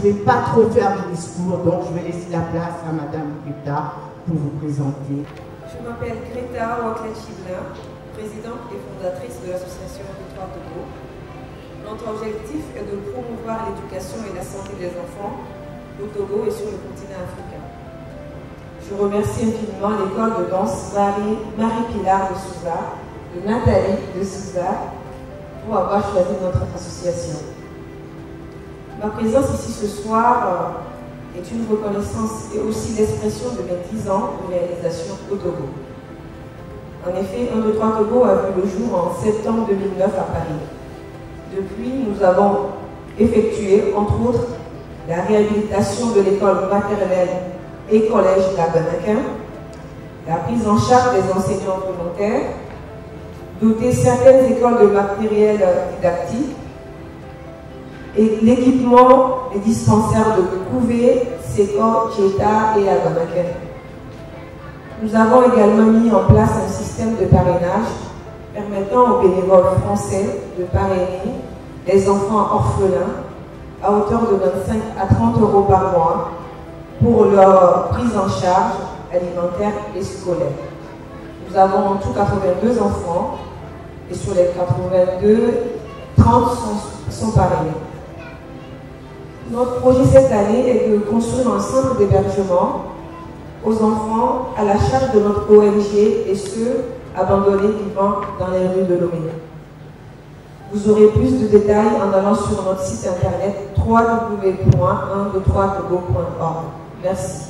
vais pas trop faire de discours, donc je vais laisser la place à Madame Greta pour vous présenter. Je m'appelle Greta Waklachi-Blin, présidente et fondatrice de l'association Territoire Togo. Notre objectif est de promouvoir l'éducation et la santé des enfants au Togo et sur le continent africain. Je remercie infiniment l'école de danse Marie-Pilar de Souza, de Nathalie de Souza, pour avoir choisi notre association. Ma présence ici ce soir est une reconnaissance et aussi l'expression de mes 10 ans de réalisation au Togo. En effet, 1, 2, 3 Togo a vu le jour en septembre 2009 à Paris. Depuis, nous avons effectué, entre autres, la réhabilitation de l'école maternelle et collège d'Agbanakin, la prise en charge des enseignants volontaires, doter certaines écoles de matériel didactique et l'équipement des dispensaires de Kouvé, Seko, Tcheta et Agbanakin. Nous avons également mis en place un système de parrainage permettant aux bénévoles français de parrainer les enfants orphelins à hauteur de 25 à 30 euros par mois pour leur prise en charge alimentaire et scolaire. Nous avons en tout 82 enfants et sur les 82, 30 sont parrainés. Notre projet cette année est de construire un centre d'hébergement aux enfants à la charge de notre ONG et ceux abandonnés vivant dans les rues de Lomé. Vous aurez plus de détails en allant sur notre site internet www.123togo.org. Merci.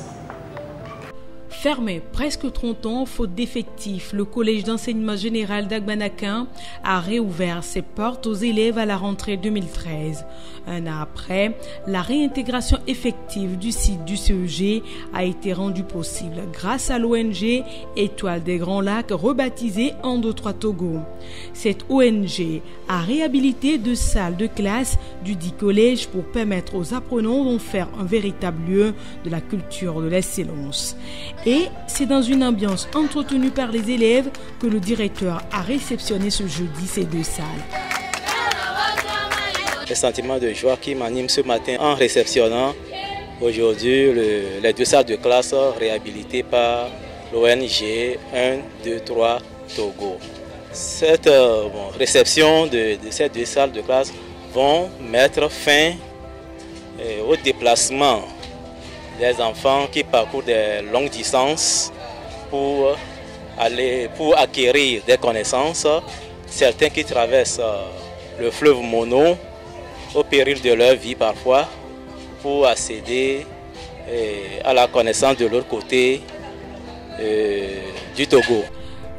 Fermé presque 30 ans faute d'effectifs, le collège d'enseignement général d'Agbanakin a réouvert ses portes aux élèves à la rentrée 2013. Un an après, la réintégration effective du site du CEG a été rendue possible grâce à l'ONG Étoile des Grands Lacs, rebaptisée 1, 2, 3 Togo. Cette ONG a réhabilité 2 salles de classe du dit collège pour permettre aux apprenants d'en faire un véritable lieu de la culture de l'excellence. Et c'est dans une ambiance entretenue par les élèves que le directeur a réceptionné ce jeudi ces 2 salles. Le sentiment de joie qui m'anime ce matin en réceptionnant aujourd'hui les 2 salles de classe réhabilitées par l'ONG 1, 2, 3 Togo. Cette réception de ces 2 salles de classe vont mettre fin au déplacement des enfants qui parcourent des longues distances pour acquérir des connaissances, certains qui traversent le fleuve Mono au péril de leur vie parfois pour accéder à la connaissance de l'autre côté du Togo.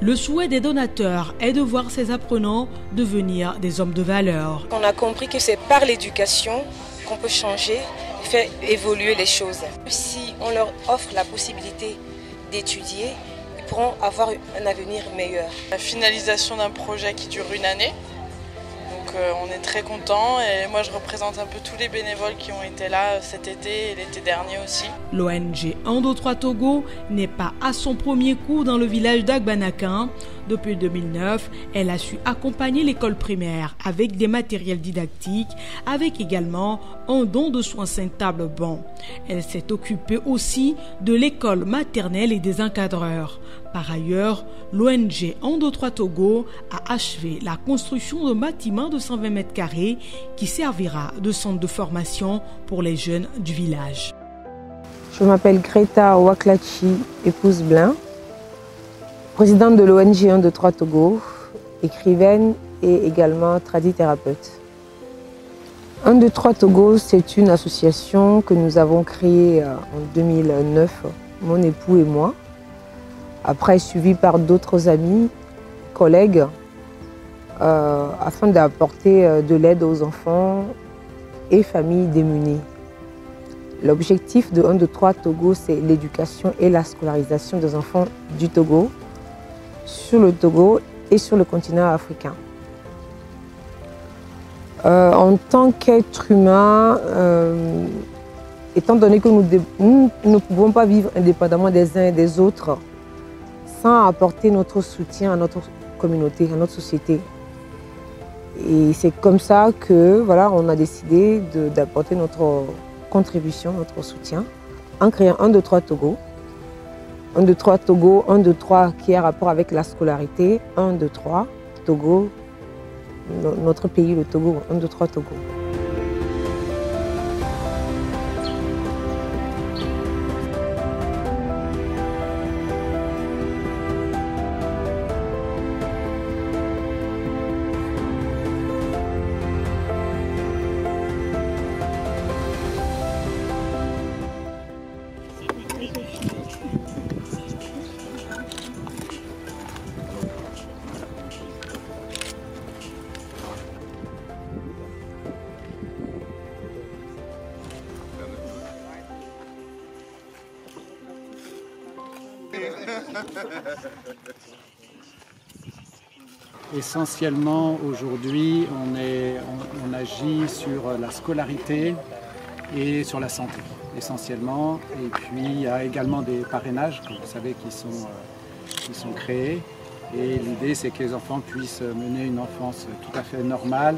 Le souhait des donateurs est de voir ces apprenants devenir des hommes de valeur. On a compris que c'est par l'éducation qu'on peut changer, faire évoluer les choses. Si on leur offre la possibilité d'étudier, ils pourront avoir un avenir meilleur. La finalisation d'un projet qui dure 1 année. Donc on est très contents et moi je représente un peu tous les bénévoles qui ont été là cet été et l'été dernier aussi. L'ONG 1, 2, 3 Togo n'est pas à son premier coup dans le village d'Agbanakin. Depuis 2009, elle a su accompagner l'école primaire avec des matériels didactiques, avec également un don de soins tables bancs. Elle s'est occupée aussi de l'école maternelle et des encadreurs. Par ailleurs, l'ONG 1, 2, 3 Togo a achevé la construction d'un bâtiment de 120 mètres carrés qui servira de centre de formation pour les jeunes du village. Je m'appelle Greta Waklachi, épouse Blin, présidente de l'ONG 1, 2, 3 Togo, écrivaine et également tradithérapeute. 1, 2, 3 Togo, c'est une association que nous avons créée en 2009, mon époux et moi, après suivi par d'autres amis, collègues, afin d'apporter de l'aide aux enfants et familles démunies. L'objectif de 1, 2, 3 Togo, c'est l'éducation et la scolarisation des enfants du Togo, sur le Togo et sur le continent africain. En tant qu'être humain, étant donné que nous ne pouvons pas vivre indépendamment des uns et des autres sans apporter notre soutien à notre communauté, à notre société. Et c'est comme ça que voilà, on a décidé d'apporter notre contribution, notre soutien, en créant 1, 2, 3 Togo. 1, 2, 3 Togo, 1, 2, 3 qui a rapport avec la scolarité, 1, 2, 3 Togo, notre pays, le Togo, 1, 2, 3 Togo. Essentiellement, aujourd'hui, on agit sur la scolarité et sur la santé, essentiellement. Et puis, il y a également des parrainages, comme vous savez, qui sont créés. Et l'idée, c'est que les enfants puissent mener une enfance tout à fait normale,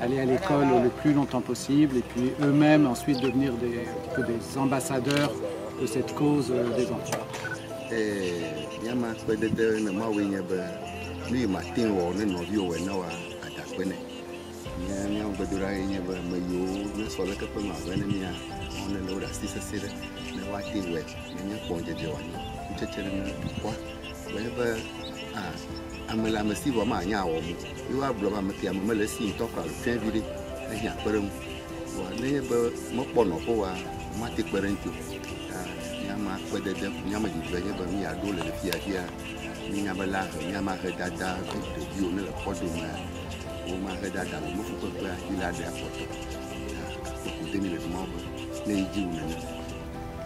aller à l'école le plus longtemps possible, et puis eux-mêmes, ensuite, devenir des ambassadeurs de cette cause des enfants. Lui Martin ou ne novio ou ne wa atakpene nya ngodura yenye ba mayo ne sola ka pema bene nya on le ora sisa sire ne wa ti we nya ponje de wani uchechere ne kwa we ba amela masibo ma nya wo mu yo ablo ba mati amela si to ka fe biri e nya perem wa ne ba mo pono ko wa mati perenti nya ma kwede de nya ma di nya ba mi ado le fi adia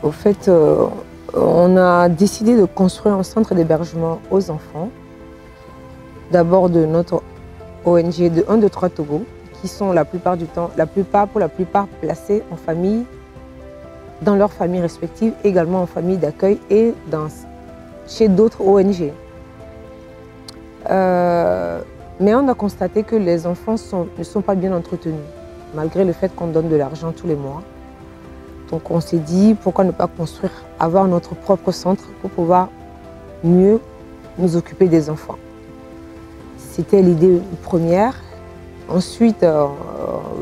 Au fait, on a décidé de construire un centre d'hébergement aux enfants. D'abord de notre ONG de 1, 2, 3 Togo, qui sont la plupart du temps, pour la plupart placés en famille, dans leurs familles respectives, également en famille d'accueil et chez d'autres ONG. Mais on a constaté que les enfants ne sont pas bien entretenus, malgré le fait qu'on donne de l'argent tous les mois. Donc on s'est dit, pourquoi ne pas avoir notre propre centre pour pouvoir mieux nous occuper des enfants. C'était l'idée première. Ensuite,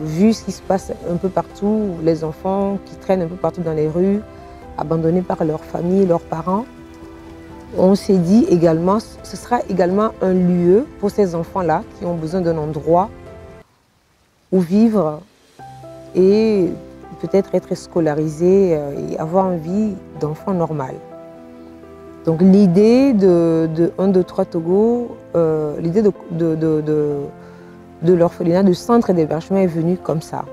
vu ce qui se passe un peu partout, les enfants qui traînent un peu partout dans les rues, abandonnés par leur famille, leurs parents, on s'est dit également, ce sera également un lieu pour ces enfants-là qui ont besoin d'un endroit où vivre et peut-être être scolarisés et avoir une vie d'enfant normal. Donc l'idée de 1, 2, 3 Togo, l'idée de l'orphelinat, du centre d'hébergement est venue comme ça.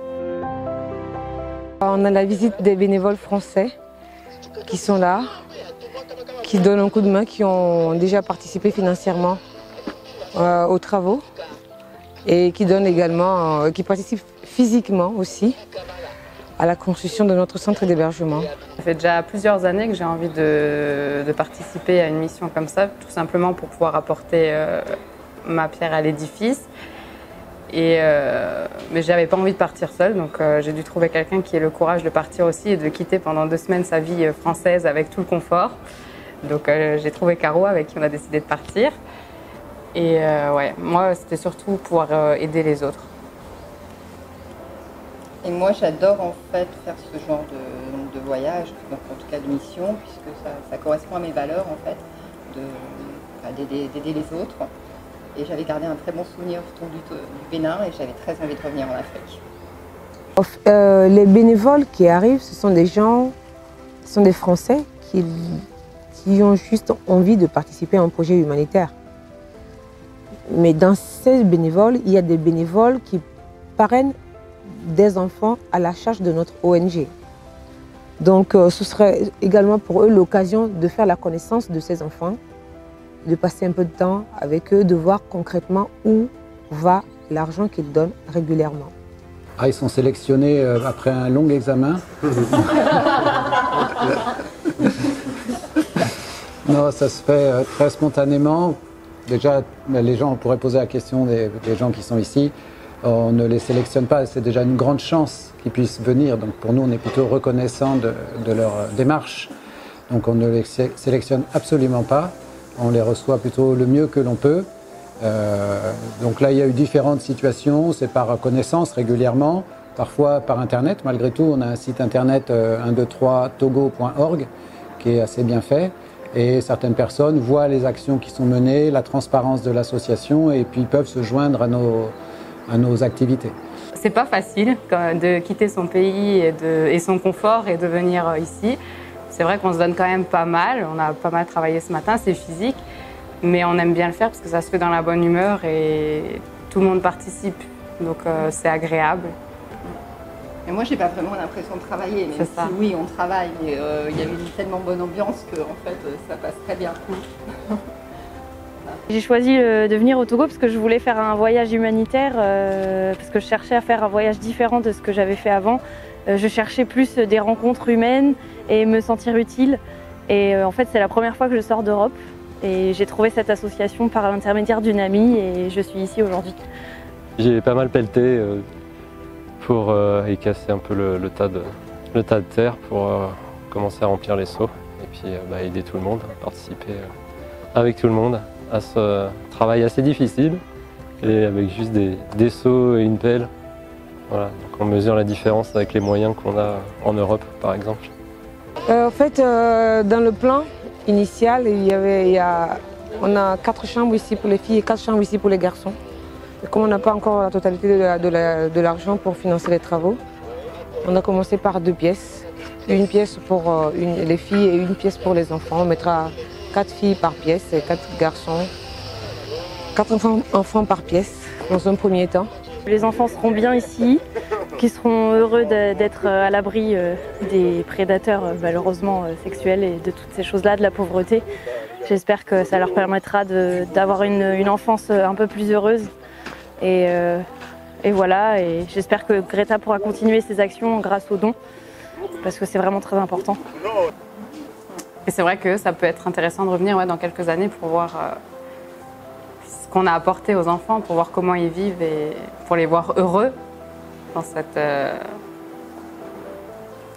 On a la visite des bénévoles français qui sont là, qui donnent un coup de main, qui ont déjà participé financièrement aux travaux et qui donnent également, qui participent physiquement aussi à la construction de notre centre d'hébergement. Ça fait déjà plusieurs années que j'ai envie de participer à une mission comme ça, tout simplement pour pouvoir apporter ma pierre à l'édifice. Mais j'avais pas envie de partir seule, donc j'ai dû trouver quelqu'un qui ait le courage de partir aussi et de quitter pendant 2 semaines sa vie française avec tout le confort. Donc j'ai trouvé Caro avec qui on a décidé de partir. Et ouais, moi c'était surtout pouvoir aider les autres. Et moi j'adore en fait faire ce genre de voyage, donc en tout cas de mission, puisque ça correspond à mes valeurs en fait, d'aider les autres. Et j'avais gardé un très bon souvenir du Bénin et j'avais très envie de revenir en Afrique. Les bénévoles qui arrivent, ce sont des gens, ce sont des Français qui ont juste envie de participer à un projet humanitaire. Mais dans ces bénévoles, il y a des bénévoles qui parrainent des enfants à la charge de notre ONG. Donc ce serait également pour eux l'occasion de faire la connaissance de ces enfants, de passer un peu de temps avec eux, de voir concrètement où va l'argent qu'ils donnent régulièrement. Ah, ils sont sélectionnés après un long examen. Non, ça se fait très spontanément. Déjà, les gens, on pourrait poser la question des gens qui sont ici. on ne les sélectionne pas. C'est déjà une grande chance qu'ils puissent venir. Donc pour nous, on est plutôt reconnaissant de leur démarche. Donc on ne les sélectionne absolument pas. On les reçoit plutôt le mieux que l'on peut. Donc là, il y a eu différentes situations. C'est par connaissance régulièrement, parfois par Internet. Malgré tout, on a un site Internet 123togo.org qui est assez bien fait. Et certaines personnes voient les actions qui sont menées, la transparence de l'association et puis peuvent se joindre à nos activités. C'est pas facile de quitter son pays et son confort et de venir ici. C'est vrai qu'on se donne quand même pas mal. On a pas mal travaillé ce matin, c'est physique. Mais on aime bien le faire parce que ça se fait dans la bonne humeur et tout le monde participe. Donc c'est agréable. Et moi, j'ai pas vraiment l'impression de travailler, même si oui, on travaille, mais il y a une tellement bonne ambiance que en fait, ça passe très bien. J'ai choisi de venir au Togo parce que je voulais faire un voyage humanitaire, parce que je cherchais à faire un voyage différent de ce que j'avais fait avant. Je cherchais plus des rencontres humaines et me sentir utile. Et en fait, c'est la première fois que je sors d'Europe. Et j'ai trouvé cette association par l'intermédiaire d'une amie et je suis ici aujourd'hui. J'ai pas mal pelleté pour y casser un peu le tas de terre pour commencer à remplir les seaux et puis aider tout le monde, participer avec tout le monde à ce travail assez difficile et avec juste des seaux et une pelle. Voilà, donc on mesure la différence avec les moyens qu'on a en Europe par exemple. En fait, dans le plan initial, on a 4 chambres ici pour les filles et 4 chambres ici pour les garçons. Et comme on n'a pas encore la totalité de l'argent pour financer les travaux, on a commencé par 2 pièces. Une pièce pour les filles et une pièce pour les enfants. On mettra 4 filles par pièce et 4 garçons, 4 enfants par pièce dans un premier temps. Les enfants seront bien ici, qui seront heureux d'être à l'abri des prédateurs malheureusement sexuels et de toutes ces choses-là, de la pauvreté. J'espère que ça leur permettra d'avoir une enfance un peu plus heureuse. Et voilà, et j'espère que Greta pourra continuer ses actions grâce aux dons, parce que c'est vraiment très important. Et c'est vrai que ça peut être intéressant de revenir dans quelques années pour voir ce qu'on a apporté aux enfants, pour voir comment ils vivent et pour les voir heureux dans cette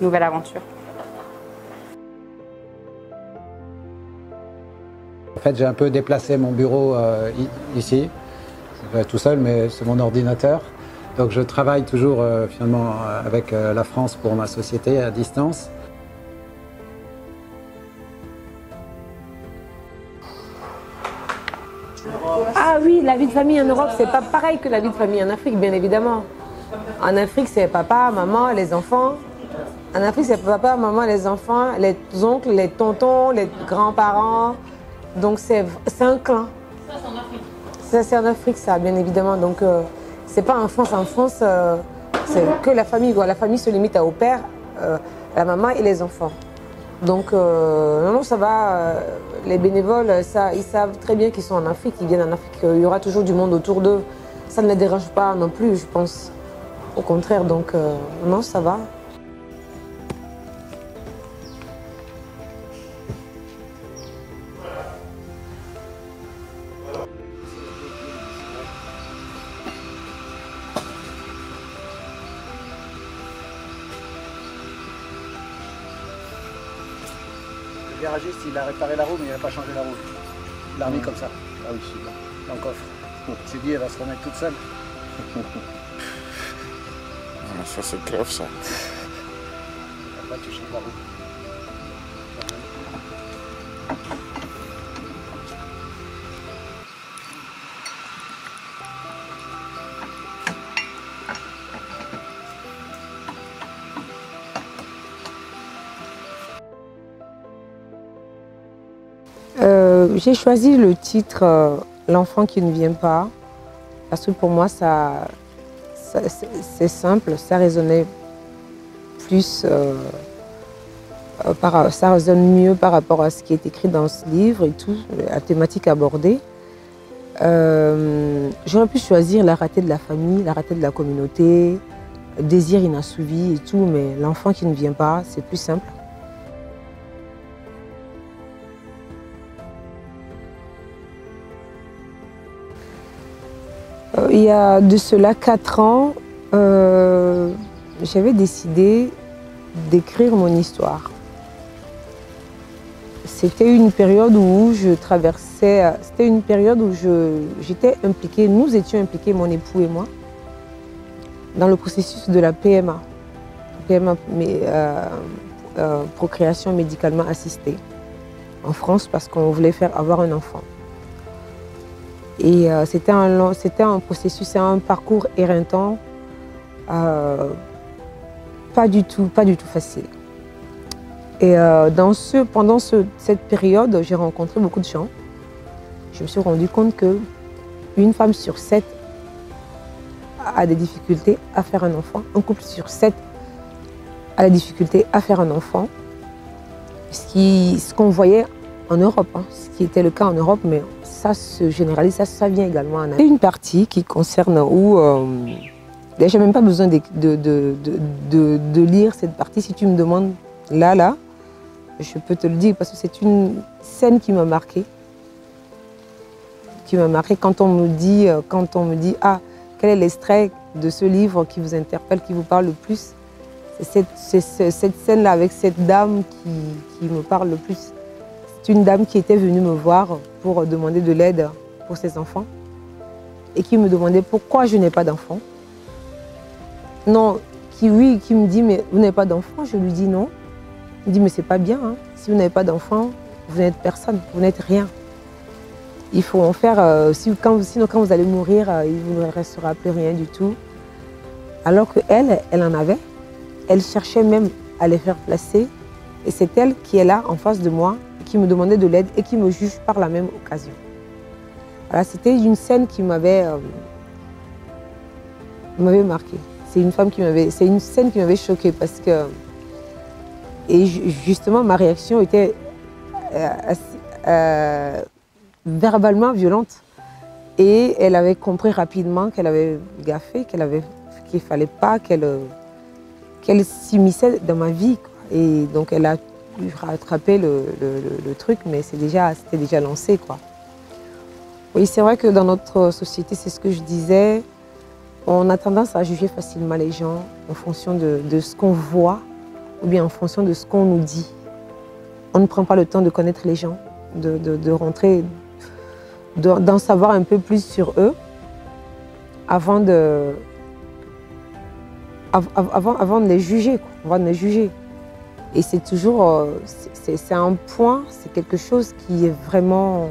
nouvelle aventure. En fait, j'ai un peu déplacé mon bureau ici. Je vais tout seul, mais c'est mon ordinateur. Donc je travaille toujours finalement avec la France pour ma société à distance. Ah oui, la vie de famille en Europe, c'est pas pareil que la vie de famille en Afrique, bien évidemment. En Afrique, c'est papa, maman, les enfants. En Afrique, c'est papa, maman, les enfants, les oncles, les tontons, les grands-parents. Donc c'est un clan. Ça, c'est en Afrique. Ça, c'est en Afrique, ça, bien évidemment. Donc c'est pas en France. En France, c'est que la famille. La famille se limite au père, la maman et les enfants. Donc non, ça va. Les bénévoles, ils savent très bien qu'ils sont en Afrique, ils viennent en Afrique. Il y aura toujours du monde autour d'eux. Ça ne les dérange pas non plus, je pense. Au contraire, donc non, ça va. Le garagiste, il a réparé la roue, mais il n'a pas changé la roue. Il l'a remis comme ça. Ah oui, dans le coffre. Il s'est dit, elle va se remettre toute seule. Ah, ça, c'est grave, ça. Après, tu changes la roue. J'ai choisi le titre L'enfant qui ne vient pas, parce que pour moi, c'est simple, ça résonnait plus, ça résonne mieux par rapport à ce qui est écrit dans ce livre et tout, la thématique abordée. J'aurais pu choisir la rareté de la famille, la rareté de la communauté, désir inassouvi et tout, mais l'enfant qui ne vient pas, c'est plus simple. Il y a de cela 4 ans, j'avais décidé d'écrire mon histoire. C'était une période où je traversais, c'était une période où j'étais impliquée, nous étions impliqués, mon époux et moi, dans le processus de la PMA. PMA, procréation médicalement assistée, en France, parce qu'on voulait avoir un enfant. Et c'était un processus, un parcours éreintant, pas du tout facile. Et pendant cette période, j'ai rencontré beaucoup de gens. Je me suis rendu compte qu'une femme sur 7 a des difficultés à faire un enfant. Un couple sur 7 a la difficulté à faire un enfant. Ce qu'on voyait en Europe, hein, ce qui était le cas en Europe, mais ça se généralise, ça vient également en Afrique. Il y a une partie qui concerne où je n'ai même pas besoin de lire cette partie. Si tu me demandes là, je peux te le dire parce que c'est une scène qui m'a marquée. Qui m'a marquée quand on me dit ah, quel est l'extrait de ce livre qui vous interpelle, qui vous parle le plus. C'est cette scène-là avec cette dame qui me parle le plus. C'est une dame qui était venue me voir pour demander de l'aide pour ses enfants et qui me demandait pourquoi je n'ai pas d'enfant. Non, qui me dit mais vous n'avez pas d'enfant? Je lui dis non. Il me dit mais c'est pas bien, hein. Si vous n'avez pas d'enfant, vous n'êtes personne, vous n'êtes rien. Il faut en faire, sinon quand vous allez mourir, il ne vous restera plus rien du tout. Alors qu'elle en avait, elle cherchait même à les faire placer. Et c'est elle qui est là en face de moi, qui me demandait de l'aide et qui me juge par la même occasion. Voilà, c'était une scène qui m'avait marquée. C'est une scène qui m'avait choquée parce que, et justement ma réaction était verbalement violente. Et elle avait compris rapidement qu'elle avait gaffé, qu'il ne fallait pas qu'elle s'immisçait dans ma vie, quoi. Et donc elle a pu rattraper le truc, mais c'était déjà lancé, quoi. Oui, c'est vrai que dans notre société, c'est ce que je disais, on a tendance à juger facilement les gens en fonction de ce qu'on voit ou bien en fonction de ce qu'on nous dit. On ne prend pas le temps de connaître les gens, de rentrer, d'en savoir un peu plus sur eux avant de les juger, quoi. Avant de les juger. Et c'est toujours, c'est un point, c'est quelque chose qui est vraiment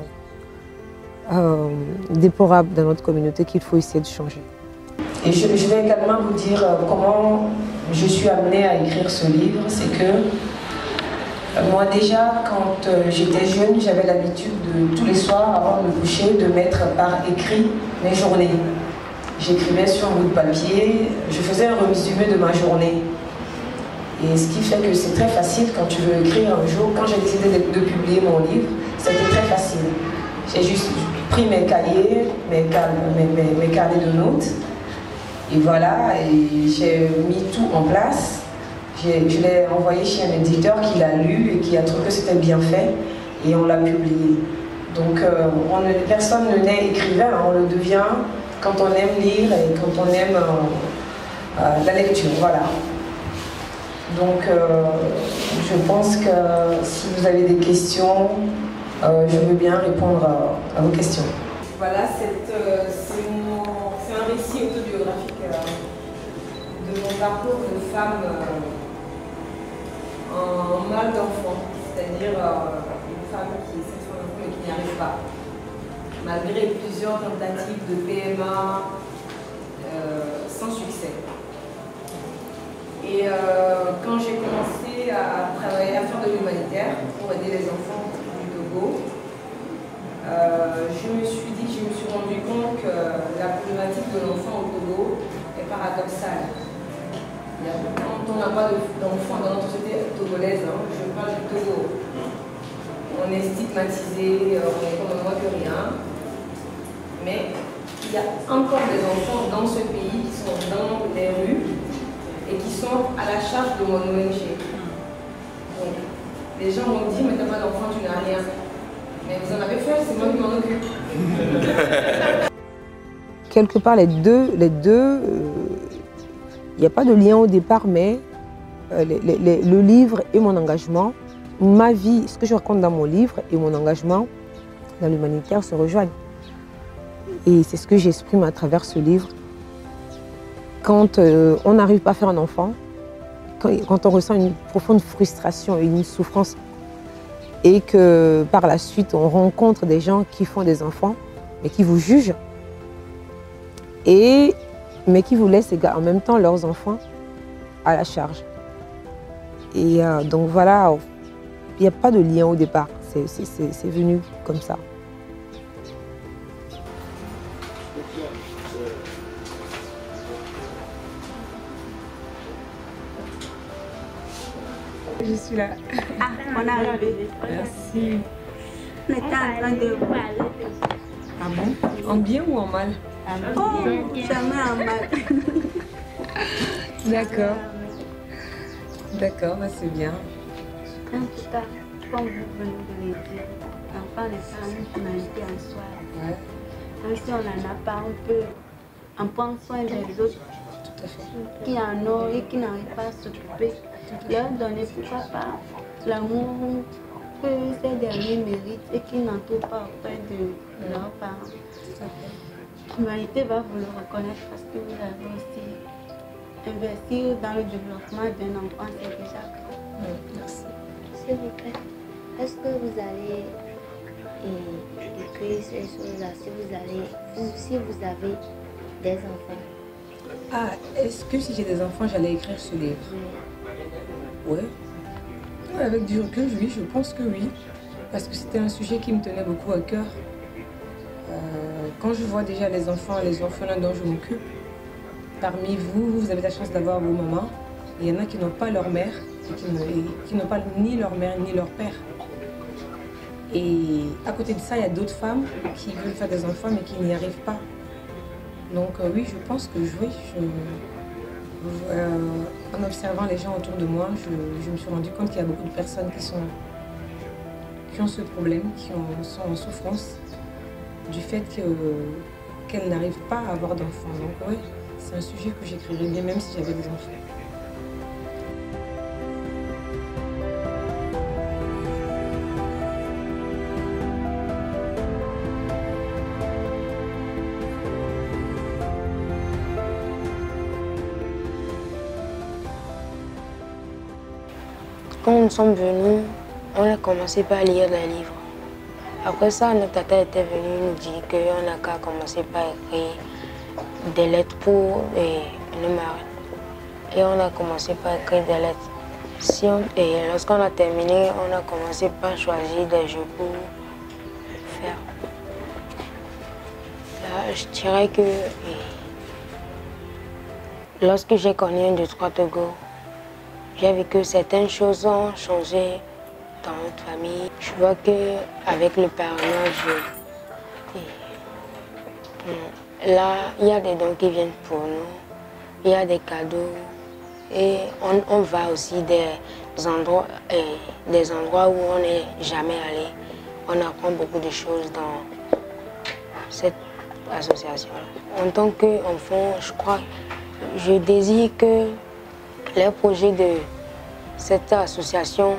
déplorable dans notre communauté qu'il faut essayer de changer. Et je vais également vous dire comment je suis amenée à écrire ce livre. C'est que moi déjà, quand j'étais jeune, j'avais l'habitude de tous les soirs, avant de me coucher, de mettre par écrit mes journées. J'écrivais sur un bout de papier, je faisais un résumé de ma journée. Et ce qui fait que c'est très facile quand tu veux écrire un jour. Quand j'ai décidé de publier mon livre, c'était très facile. J'ai juste pris mes cahiers, mes carnets de notes. Et voilà, et j'ai mis tout en place. Je l'ai envoyé chez un éditeur qui l'a lu et qui a trouvé que c'était bien fait. Et on l'a publié. Donc personne ne naît écrivain, on le devient quand on aime lire et quand on aime la lecture. Voilà. Donc je pense que si vous avez des questions, je veux bien répondre à vos questions. Voilà, c'est un récit autobiographique de mon parcours de femme en mal d'enfant, c'est-à-dire une femme qui essaie de faire un enfant mais qui n'y arrive pas. Malgré plusieurs tentatives de PMA, sans succès. Et quand j'ai commencé à travailler, à faire de l'humanitaire pour aider les enfants du Togo, je me suis rendu compte que la problématique de l'enfant au Togo est paradoxale. Quand on n'a pas d'enfants dans notre société togolaise, hein, je parle du Togo, on est stigmatisé, on est comme moins que rien. Mais il y a encore des enfants dans ce pays qui sont dans les rues et qui sont à la charge de mon ONG. Donc, les gens m'ont dit, mais t'as pas d'enfant, tu n'as rien. Mais vous en avez fait, c'est moi qui m'en occupe. quelque part, les deux, il n'y a pas de lien au départ, mais le livre et mon engagement, ma vie, ce que je raconte dans mon livre et mon engagement dans l'humanitaire se rejoignent. Et c'est ce que j'exprime à travers ce livre. Quand on n'arrive pas à faire un enfant, quand on ressent une profonde frustration et une souffrance, et que par la suite on rencontre des gens qui font des enfants, mais qui vous jugent, mais qui vous laissent en même temps leurs enfants à la charge. Et donc voilà, il n'y a pas de lien au départ, c'est venu comme ça. Je suis là. Ah, on est arrivé. Merci. On était en train de parler. Ah bon? En bien ou en mal? Oh, jamais en mal. D'accord. D'accord, bah c'est bien. En tout cas, comme vous venez de le dire, l'enfant n'est pas une humanité en soi. Ouais. Même si on n'en a pas, on prend soin des autres. Tout à fait. Qui en ont et qui n'arrivent pas à s'occuper. Leur donner, pourquoi pas, l'amour que ces derniers méritent et qu'ils n'en trouvent pas auprès de leurs parents. L'humanité va vous le reconnaître parce que vous avez aussi investi dans le développement d'un enfant, c'est déjà grave. Merci. S'il vous plaît, est-ce que vous allez écrire ces choses-là si vous avez des enfants? Ah, est-ce que si j'ai des enfants, j'allais écrire ce livre? Oui. Ouais, avec du recul, oui, je pense que oui. Parce que c'était un sujet qui me tenait beaucoup à cœur. Quand je vois déjà les enfants, les orphelins dont je m'occupe, parmi vous, vous avez la chance d'avoir vos mamans. Il y en a qui n'ont pas leur mère, qui n'ont pas ni leur mère ni leur père. Et à côté de ça, il y a d'autres femmes qui veulent faire des enfants mais qui n'y arrivent pas. Donc oui, je pense que oui, en observant les gens autour de moi, je me suis rendu compte qu'il y a beaucoup de personnes qui ont ce problème, qui sont en souffrance du fait qu'elles n'arrivent pas à avoir d'enfants. Donc oui, c'est un sujet que j'écrirais bien même si j'avais des enfants. Quand nous sommes venus, on a commencé par lire les livres. Après ça, notre tata était venue nous dire qu'on n'a qu'à commencer par écrire des lettres pour le mari. Et on a commencé par écrire des lettres. Et lorsqu'on a terminé, on a commencé par choisir des jeux pour faire. Là, je dirais que lorsque j'ai connu un 2, 3 Togo, j'ai vu que certaines choses ont changé dans notre famille. Je vois qu'avec le parrainage, là, il y a des dons qui viennent pour nous, il y a des cadeaux et on va aussi des endroits où on n'est jamais allé. On apprend beaucoup de choses dans cette association-là. En tant qu'enfant, je crois, je désire que les projets de cette association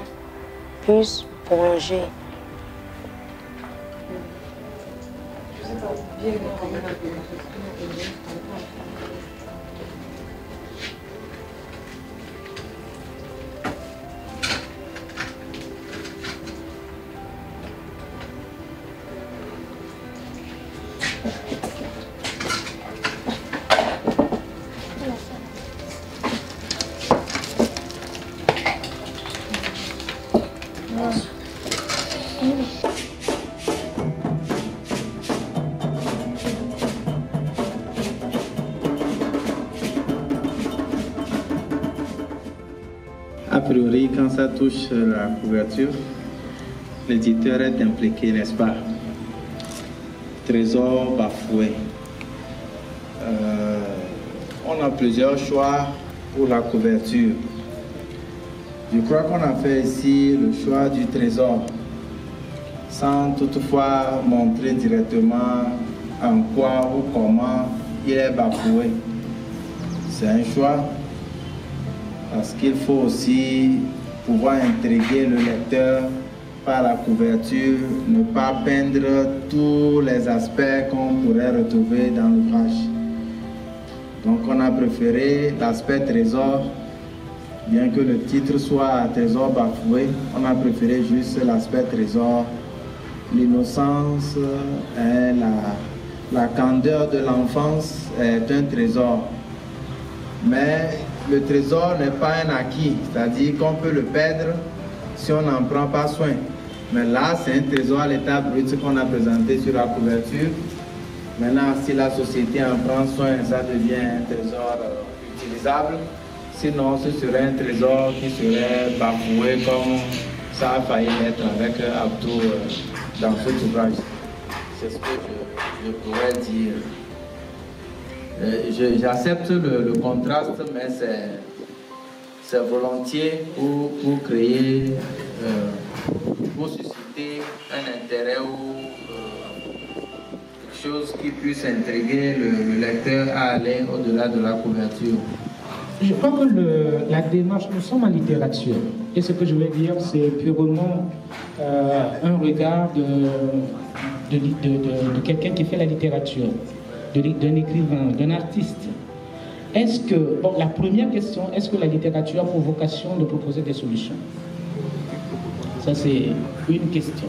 puissent prolonger. A priori, quand ça touche la couverture, l'éditeur est impliqué, n'est-ce pas? Trésor bafoué. On a plusieurs choix pour la couverture. Je crois qu'on a fait ici le choix du trésor, sans toutefois montrer directement en quoi ou comment il est bafoué. C'est un choix parce qu'il faut aussi pouvoir intriguer le lecteur par la couverture, ne pas peindre tous les aspects qu'on pourrait retrouver dans l'ouvrage. Donc on a préféré l'aspect trésor, bien que le titre soit Trésor bafoué, on a préféré juste l'aspect trésor, l'innocence et la candeur de l'enfance est un trésor. Mais le trésor n'est pas un acquis, c'est-à-dire qu'on peut le perdre si on n'en prend pas soin. Mais là, c'est un trésor à l'état brut qu'on a présenté sur la couverture. Maintenant, si la société en prend soin, ça devient un trésor utilisable. Sinon, ce serait un trésor qui serait bafoué comme ça a failli être avec Abdou dans cet ouvrage. C'est ce que je pourrais dire. J'accepte le contraste, mais c'est volontiers pour créer, pour susciter un intérêt ou quelque chose qui puisse intriguer le lecteur à aller au-delà de la couverture. Je crois que la démarche, nous sommes en littérature. Et ce que je veux dire, c'est purement un regard de quelqu'un qui fait la littérature, d'un écrivain, d'un artiste. Est-ce que, bon, la première question, est-ce que la littérature a pour vocation de proposer des solutions? Ça, c'est une question.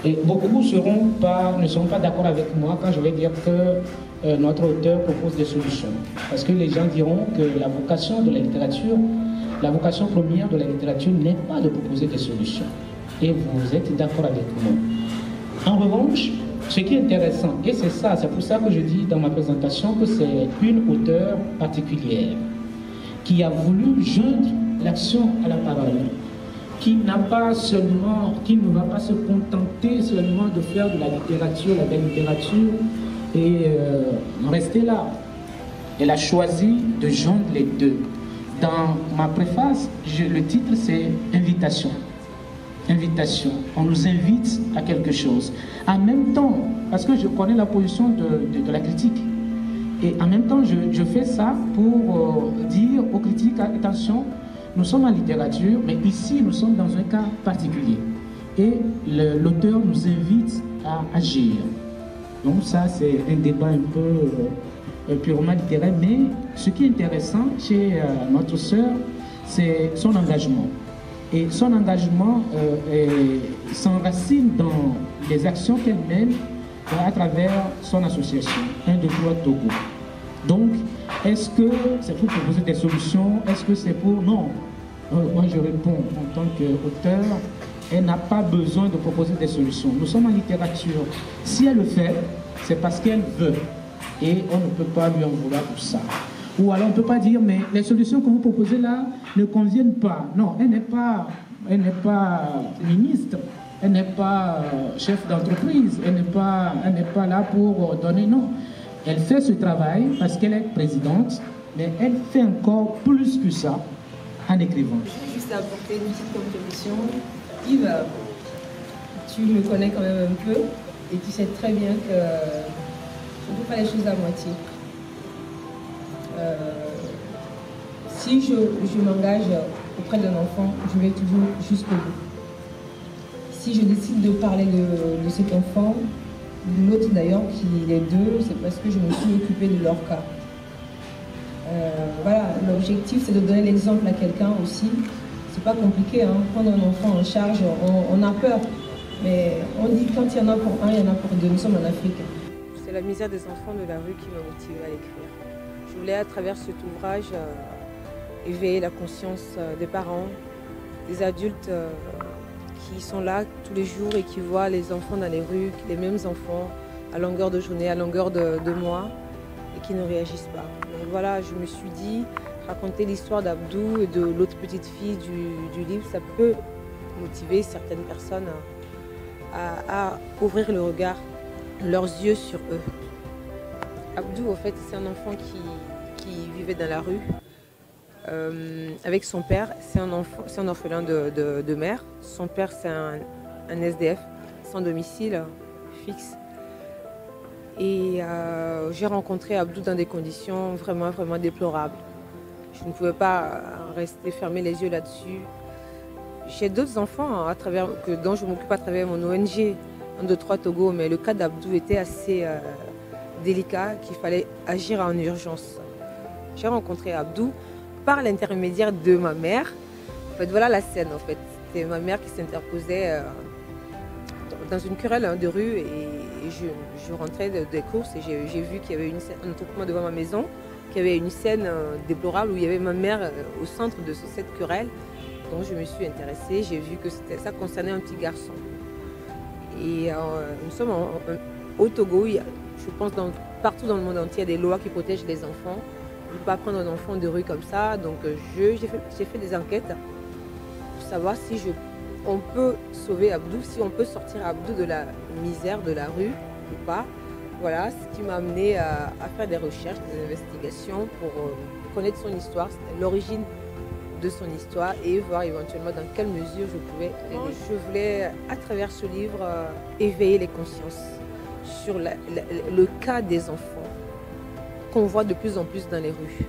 Et beaucoup ne seront pas d'accord avec moi quand je vais dire que notre auteur propose des solutions. Parce que les gens diront que la vocation de la littérature, la vocation première de la littérature n'est pas de proposer des solutions. Et vous êtes d'accord avec moi. En revanche, ce qui est intéressant, et c'est ça, c'est pour ça que je dis dans ma présentation que c'est une auteure particulière qui a voulu joindre l'action à la parole, qui ne va pas se contenter seulement de faire de la littérature, la belle littérature, et rester là. Elle a choisi de joindre les deux. Dans ma préface, le titre c'est Invitation. Invitation. On nous invite à quelque chose. En même temps, parce que je connais la position de la critique, et en même temps, je fais ça pour dire aux critiques, attention, nous sommes en littérature, mais ici, nous sommes dans un cas particulier. Et l'auteur nous invite à agir. Donc ça, c'est un débat un peu purement littéraire, mais ce qui est intéressant chez notre sœur, c'est son engagement. Et son engagement s'enracine dans les actions qu'elle mène à travers son association, 1, 2, 3 Togo. Donc, est-ce que c'est pour proposer des solutions? Est-ce que c'est pour... Non. Moi, je réponds en tant qu'auteur, elle n'a pas besoin de proposer des solutions. Nous sommes en littérature. Si elle le fait, c'est parce qu'elle veut. Et on ne peut pas lui en vouloir pour ça. Ou alors on ne peut pas dire, mais les solutions que vous proposez là ne conviennent pas. Non, elle n'est pas ministre, elle n'est pas chef d'entreprise, elle n'est pas là pour donner, non. Elle fait ce travail parce qu'elle est présidente, mais elle fait encore plus que ça en écrivant. Je vais juste apporter une petite contribution. Yves, tu me connais quand même un peu et tu sais très bien que je ne fais pas les choses à moitié. Si je m'engage auprès d'un enfant, je vais toujours jusqu'au bout. Si je décide de parler de cet enfant, de l'autre d'ailleurs, qui les deux, c'est parce que je me suis occupée de leur cas. Voilà, l'objectif c'est de donner l'exemple à quelqu'un aussi. C'est pas compliqué, hein. Prendre un enfant en charge, on a peur. Mais on dit quand il y en a pour un, il y en a pour deux. Nous sommes en Afrique. C'est la misère des enfants de la rue qui m'a motivée à l'écrire. Je voulais à travers cet ouvrage éveiller la conscience des parents, des adultes qui sont là tous les jours et qui voient les enfants dans les rues, les mêmes enfants à longueur de journée, à longueur de mois et qui ne réagissent pas. Mais voilà, je me suis dit, raconter l'histoire d'Abdou et de l'autre petite fille du livre, ça peut motiver certaines personnes à ouvrir le regard, leurs yeux sur eux. Abdou, en fait, c'est un enfant qui vivait dans la rue avec son père. C'est un orphelin de mère. Son père, c'est un SDF sans domicile fixe. Et j'ai rencontré Abdou dans des conditions vraiment, vraiment déplorables. Je ne pouvais pas rester fermer les yeux là-dessus. J'ai d'autres enfants dont je m'occupe à travers mon ONG 1, 2, 3 Togo, mais le cas d'Abdou était assez délicat, qu'il fallait agir en urgence. J'ai rencontré Abdou par l'intermédiaire de ma mère. En fait, voilà la scène en fait. C'était ma mère qui s'interposait dans une querelle de rue et je rentrais des courses et j'ai vu qu'il y avait un attroupement devant ma maison, qu'il y avait une scène déplorable où il y avait ma mère au centre de cette querelle. Donc je me suis intéressée, j'ai vu que ça concernait un petit garçon. Et nous sommes au Togo, je pense partout dans le monde entier, il y a des lois qui protègent les enfants. On ne peut pas prendre un enfant de rue comme ça, donc j'ai fait des enquêtes pour savoir si on peut sauver Abdou, si on peut sortir Abdou de la misère de la rue ou pas. Voilà, ce qui m'a amené à faire des recherches, des investigations pour connaître son histoire, l'origine de son histoire et voir éventuellement dans quelle mesure je pouvais l'aider. Je voulais, à travers ce livre, éveiller les consciences sur le cas des enfants qu'on voit de plus en plus dans les rues.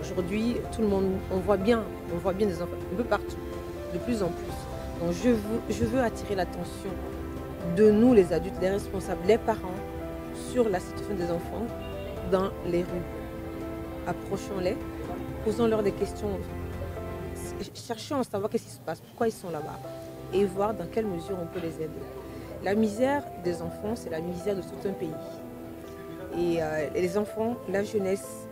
Aujourd'hui, tout le monde, on voit bien des enfants un peu partout, de plus en plus. Donc je veux attirer l'attention de nous, les adultes, les responsables, les parents, sur la situation des enfants dans les rues. Approchons-les, posons-leur des questions, cherchons à savoir qu'est-ce qui se passe, pourquoi ils sont là-bas, et voir dans quelle mesure on peut les aider. La misère des enfants, c'est la misère de tout un pays. Et les enfants, la jeunesse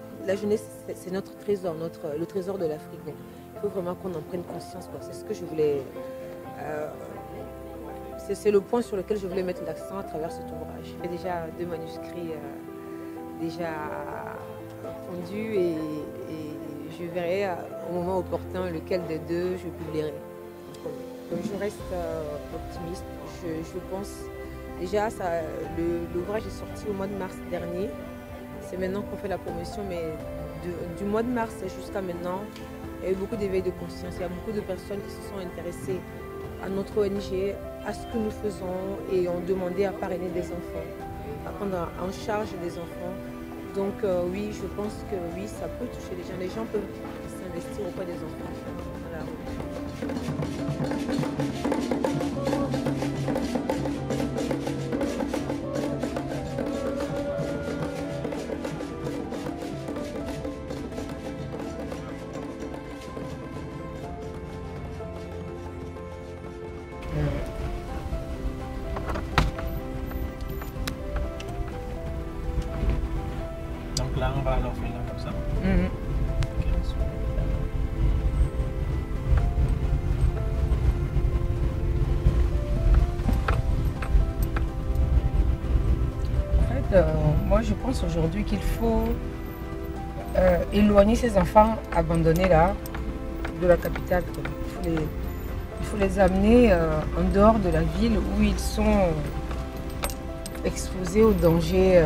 c'est notre trésor, le trésor de l'Afrique. Donc, il faut vraiment qu'on en prenne conscience. C'est ce que je voulais... c'est le point sur lequel je voulais mettre l'accent à travers cet ouvrage. J'ai déjà 2 manuscrits déjà pondus et je verrai au moment opportun lequel des 2 je publierai. Donc, je reste optimiste. Je pense déjà, l'ouvrage est sorti au mois de mars dernier. C'est maintenant qu'on fait la promotion, mais du mois de mars jusqu'à maintenant, il y a eu beaucoup d'éveil de conscience. Il y a beaucoup de personnes qui se sont intéressées à notre ONG, à ce que nous faisons et ont demandé à parrainer des enfants, à prendre en charge des enfants. Donc oui, je pense que oui, ça peut toucher les gens. Les gens peuvent s'investir auprès des enfants. Voilà. Donc là, on va alors faire comme ça. Moi, je pense aujourd'hui qu'il faut éloigner ces enfants abandonnés là de la capitale. Il faut les amener en dehors de la ville où ils sont exposés aux dangers,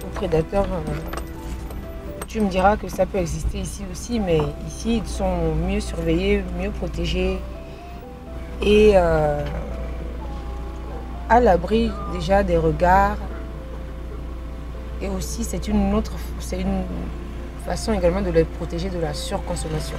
aux prédateurs. Tu me diras que ça peut exister ici aussi, mais ici, ils sont mieux surveillés, mieux protégés et à l'abri déjà des regards. Et aussi, c'est une façon également de les protéger de la surconsommation.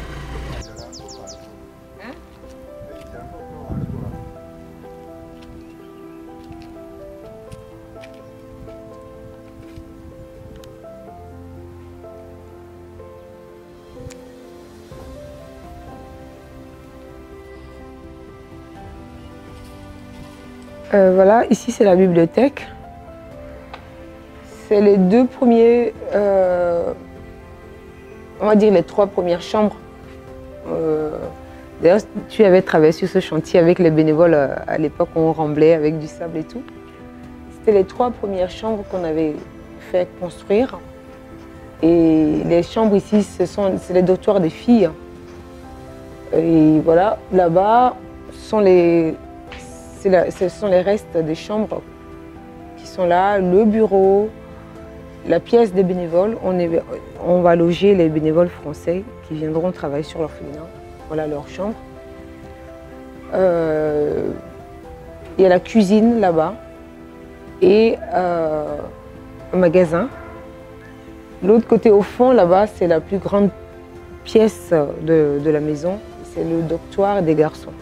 Voilà, ici c'est la bibliothèque. C'est les 2 premiers, on va dire les 3 premières chambres. D'ailleurs, tu avais travaillé sur ce chantier avec les bénévoles à l'époque où on remblait avec du sable et tout. C'était les 3 premières chambres qu'on avait fait construire. Et les chambres ici, c'est les dortoirs des filles. Et voilà, là-bas, ce sont les restes des chambres qui sont là, le bureau, la pièce des bénévoles. On va loger les bénévoles français qui viendront travailler sur l'orphelinat. Voilà leur chambre. Il y a la cuisine là-bas. et un magasin. L'autre côté au fond, là-bas, c'est la plus grande pièce de la maison. C'est le dortoir des garçons.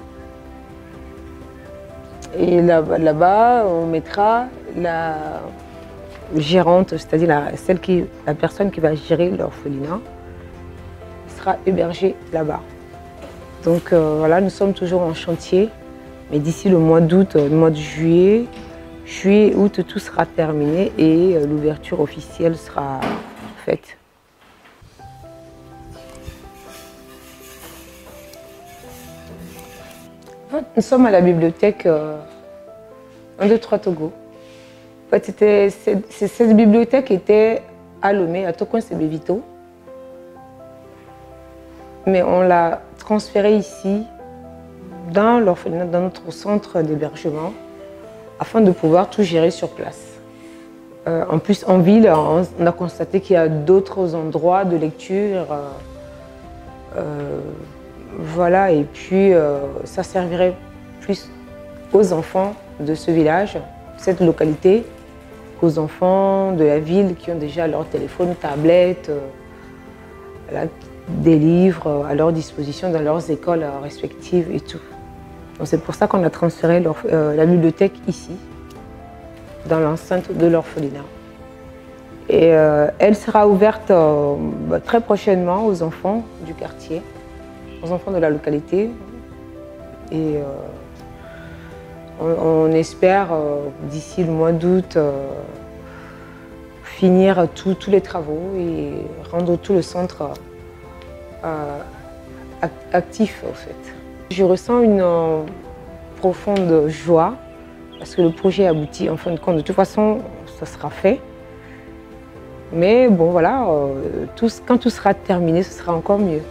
Et là-bas, on mettra la gérante, c'est-à-dire la personne qui va gérer l'orphelinat, sera hébergée là-bas. Donc voilà, nous sommes toujours en chantier, mais d'ici le mois d'août, le mois de juillet, août, tout sera terminé et l'ouverture officielle sera faite. Nous sommes à la bibliothèque 1, 2, 3 Togo. En fait, cette bibliothèque était à Lomé, à Tokon-Sebevito. Mais on l'a transférée ici, dans l'orphelinat, dans notre centre d'hébergement, afin de pouvoir tout gérer sur place. En plus, en ville, on a constaté qu'il y a d'autres endroits de lecture. Voilà, et puis ça servirait plus aux enfants de ce village, de cette localité, qu'aux enfants de la ville qui ont déjà leur téléphone, tablette, voilà, des livres à leur disposition dans leurs écoles respectives et tout. Donc c'est pour ça qu'on a transféré la bibliothèque ici, dans l'enceinte de l'orphelinat. Et elle sera ouverte très prochainement aux enfants du quartier, aux enfants de la localité. Et on espère d'ici le mois d'août finir tous les travaux et rendre tout le centre actif en fait. Je ressens une profonde joie parce que le projet aboutit en fin de compte. De toute façon, ça sera fait. Mais bon voilà, quand tout sera terminé, ce sera encore mieux.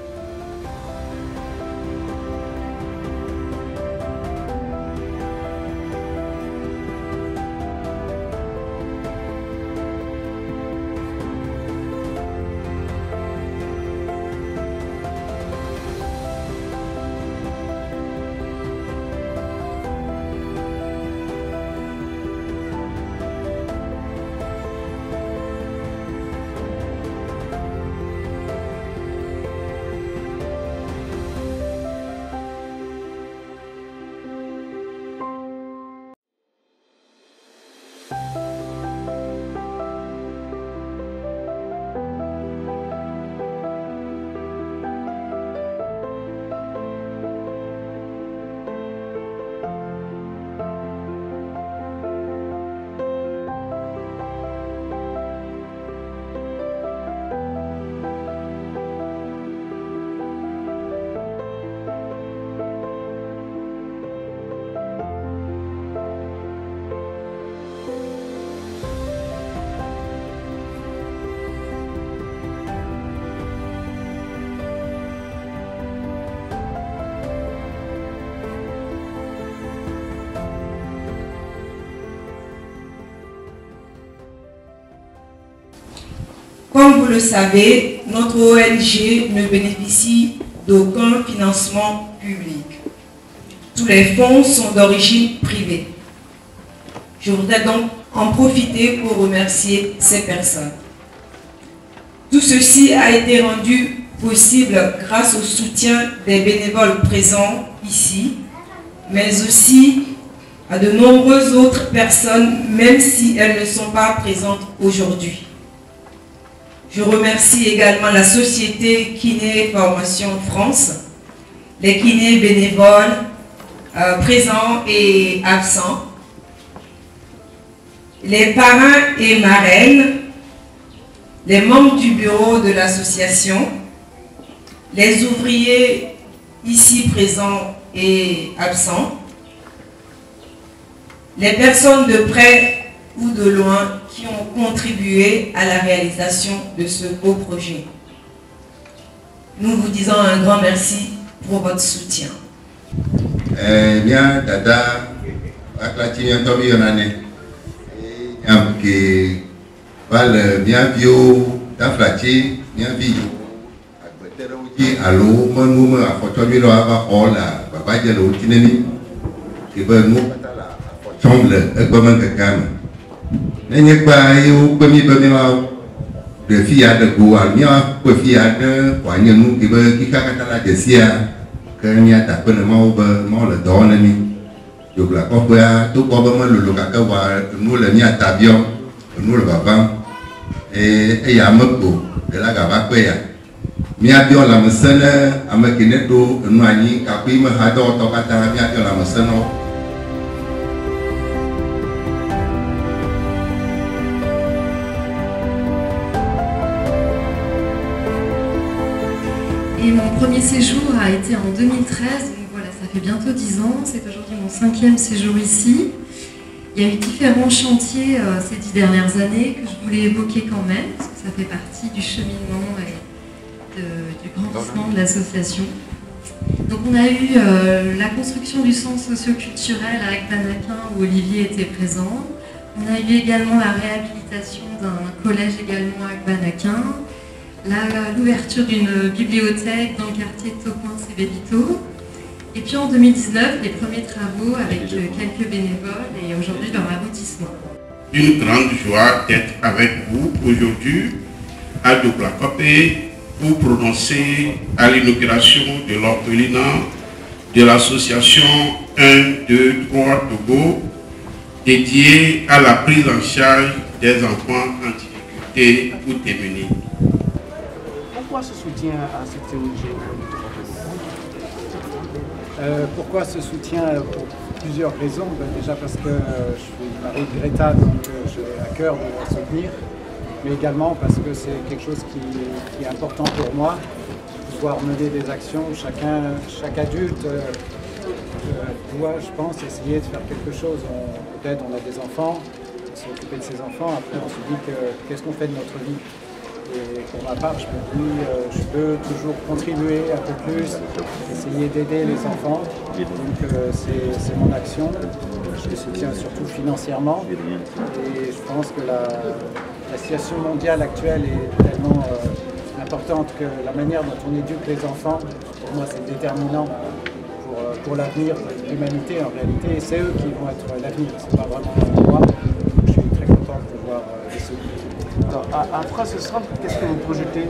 Comme vous le savez, notre ONG ne bénéficie d'aucun financement public. Tous les fonds sont d'origine privée. Je voudrais donc en profiter pour remercier ces personnes. Tout ceci a été rendu possible grâce au soutien des bénévoles présents ici, mais aussi à de nombreuses autres personnes, même si elles ne sont pas présentes aujourd'hui. Je remercie également la société Kiné Formation France, les kinés bénévoles présents et absents, les parrains et marraines, les membres du bureau de l'association, les ouvriers ici présents et absents, les personnes de près ou de loin qui ont contribué à la réalisation de ce beau projet. Nous vous disons un grand merci pour votre soutien. Bien, Dada, Aklatini Antomi Yonane, et Val, bien vieux, Taflati, bien vieux. Allo, Manoum, a Fotomi Loava, Hola, Papa Jello, Tineni, et ben nous, Chambre, Ekbaman Kakam. Nenye kwa yo pemi pemi ma de fia de goa mia ko fia de kwa nyenu ki be ki ka kata la de sia ke nya ta pe ma be ma le do na ni yo la ko pa to ko be ma lu ka ka wa nu le nya ta bio nu le baba e ya ma ko de la ga ba pe ya mia bio la mesene ame kine do nu anyi ka pe ma ha do to kata mia bio la meseno. Et mon premier séjour a été en 2013, donc voilà, ça fait bientôt 10 ans. C'est aujourd'hui mon 5e séjour ici. Il y a eu différents chantiers ces 10 dernières années que je voulais évoquer quand même, parce que ça fait partie du cheminement et du grandissement de l'association. Donc on a eu la construction du centre socio-culturel à Agbanaquin où Olivier était présent. On a eu également la réhabilitation d'un collège également à Agbanaquin. L'ouverture d'une bibliothèque dans le quartier de Taucoin-Sebelito. Et puis en 2019, les premiers travaux avec quelques bénévoles et aujourd'hui leur aboutissement. Une grande joie d'être avec vous aujourd'hui à Doublakopé pour prononcer à l'inauguration de l'orphelinat de l'association 1, 2, 3 Togo dédiée à la prise en charge des enfants en difficulté ou démunis. Pourquoi ce soutien à cette ONG? Pourquoi ce soutien? Pour plusieurs raisons. Déjà parce que je suis marié de Greta, donc j'ai à cœur de la soutenir, mais également parce que c'est quelque chose qui est important pour moi, pouvoir mener des actions. Chaque adulte doit, je pense, essayer de faire quelque chose. Peut-être on a des enfants, s'occuper de ses enfants, après on se dit qu'est-ce qu'on fait de notre vie. Et pour ma part, je peux toujours contribuer un peu plus, essayer d'aider les enfants. Donc c'est mon action. Je les soutiens surtout financièrement. Et je pense que la situation mondiale actuelle est tellement importante que la manière dont on éduque les enfants, pour moi, c'est déterminant pour l'avenir de l'humanité en réalité. Et c'est eux qui vont être l'avenir, c'est pas vraiment moi. Donc je suis très content de pouvoir les soutenir. Après ce centre, qu'est-ce que vous projetez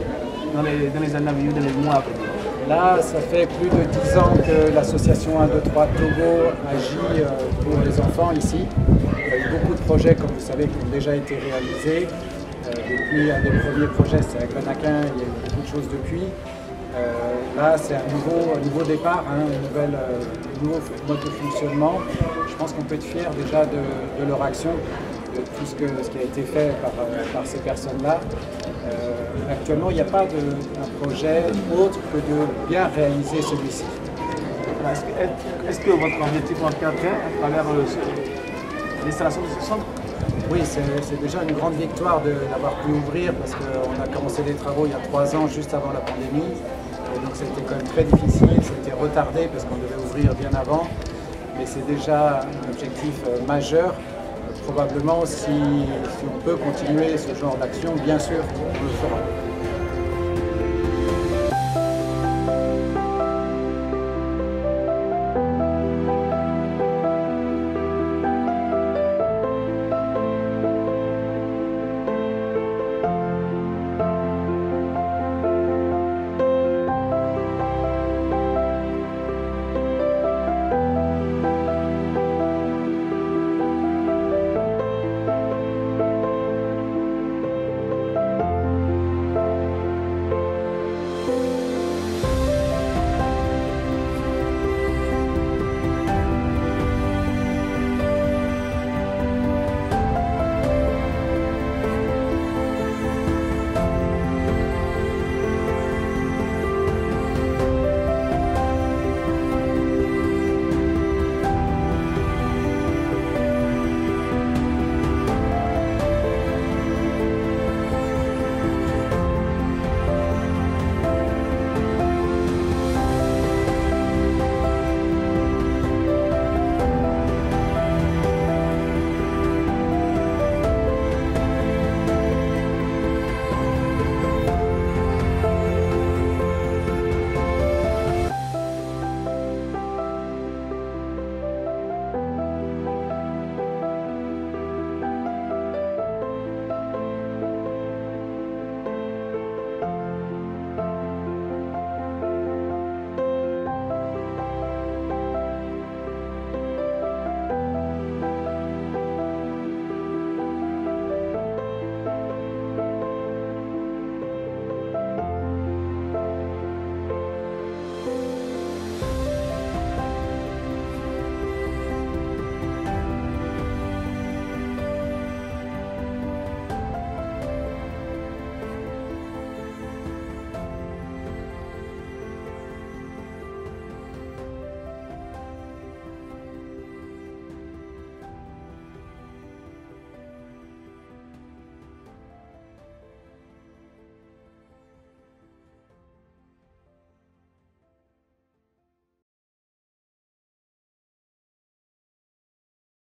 dans les années à venir, dans les mois à venir? Là, ça fait plus de 10 ans que l'association 1, 2, 3 Togo agit pour les enfants ici. Il y a eu beaucoup de projets, comme vous savez, qui ont déjà été réalisés. Depuis un des premiers projets, c'est à Agbanaquin, il y a eu beaucoup de choses depuis. Là, c'est un nouveau départ, un nouveau mode de fonctionnement. Je pense qu'on peut être fier déjà de leur action, de tout ce qui a été fait par ces personnes-là. Actuellement, il n'y a pas un projet autre que de bien réaliser celui-ci. Est-ce que votre objectif en tout cas à travers l'installation de ce centre? Oui, c'est déjà une grande victoire d'avoir pu ouvrir parce qu'on a commencé les travaux il y a 3 ans, juste avant la pandémie. Et donc c'était quand même très difficile, c'était retardé parce qu'on devait ouvrir bien avant. Mais c'est déjà un objectif majeur. Probablement, si on peut continuer ce genre d'action, bien sûr, on le fera.